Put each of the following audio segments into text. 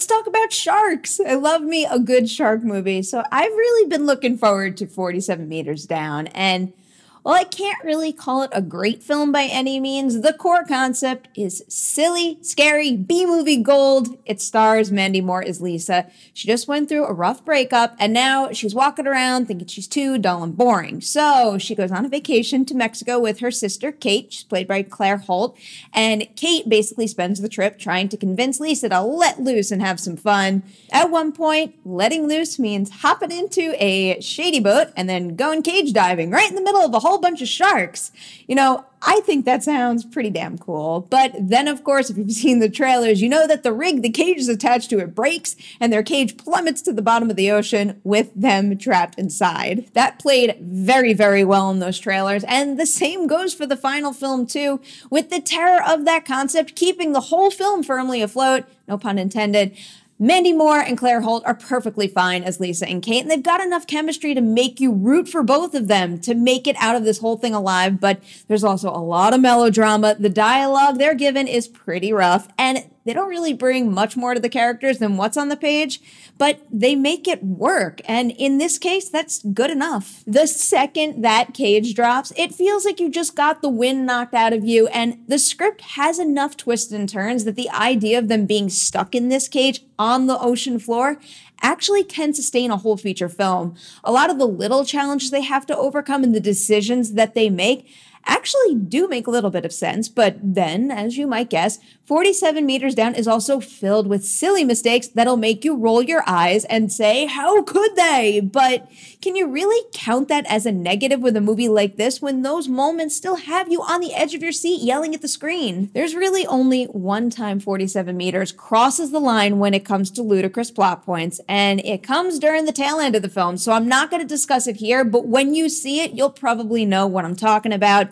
let's talk about sharks. I love me a good shark movie. So I've really been looking forward to 47 Meters Down. And while I can't really call it a great film by any means, the core concept is silly, scary, B-movie gold. It stars Mandy Moore as Lisa. She just went through a rough breakup, and now she's walking around thinking she's too dull and boring. So she goes on a vacation to Mexico with her sister, Kate. She's played by Claire Holt. And Kate basically spends the trip trying to convince Lisa to let loose and have some fun. At one point, letting loose means hopping into a shady boat and then going cage diving right in the middle of a whole bunch of sharks. You know, I think that sounds pretty damn cool. But then, of course, if you've seen the trailers, you know that the rig the cage is attached to it breaks and their cage plummets to the bottom of the ocean with them trapped inside. That played very, very well in those trailers. And the same goes for the final film, too, with the terror of that concept keeping the whole film firmly afloat. No pun intended. Mandy Moore and Claire Holt are perfectly fine as Lisa and Kate, and they've got enough chemistry to make you root for both of them to make it out of this whole thing alive, but there's also a lot of melodrama. The dialogue they're given is pretty rough, and they don't really bring much more to the characters than what's on the page, but they make it work, and in this case, that's good enough. The second that cage drops, it feels like you just got the wind knocked out of you, and the script has enough twists and turns that the idea of them being stuck in this cage on the ocean floor actually can sustain a whole feature film. A lot of the little challenges they have to overcome and the decisions that they make actually do make a little bit of sense, but then, as you might guess, 47 Meters Down is also filled with silly mistakes that'll make you roll your eyes and say, how could they? But can you really count that as a negative with a movie like this when those moments still have you on the edge of your seat yelling at the screen? There's really only one time 47 Meters crosses the line when it comes to ludicrous plot points, and it comes during the tail end of the film, so I'm not going to discuss it here, but when you see it, you'll probably know what I'm talking about.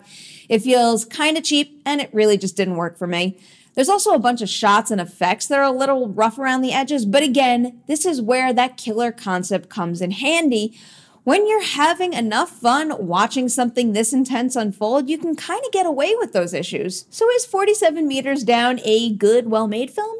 It feels kind of cheap, and it really just didn't work for me. There's also a bunch of shots and effects that are a little rough around the edges, but again, this is where that killer concept comes in handy. When you're having enough fun watching something this intense unfold, you can kind of get away with those issues. So is 47 Meters Down a good, well-made film?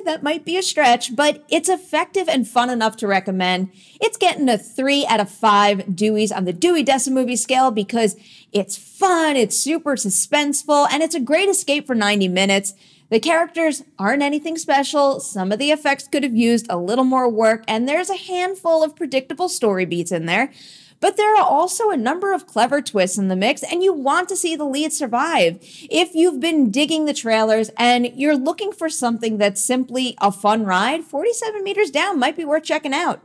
That might be a stretch, but it's effective and fun enough to recommend. It's getting a 3 out of 5 Deweys on the Dewey Decimal Movie scale because it's fun, it's super suspenseful, and it's a great escape for 90 minutes. The characters aren't anything special, some of the effects could have used a little more work, and there's a handful of predictable story beats in there. But there are also a number of clever twists in the mix, and you want to see the lead survive. If you've been digging the trailers and you're looking for something that's simply a fun ride, 47 Meters Down might be worth checking out.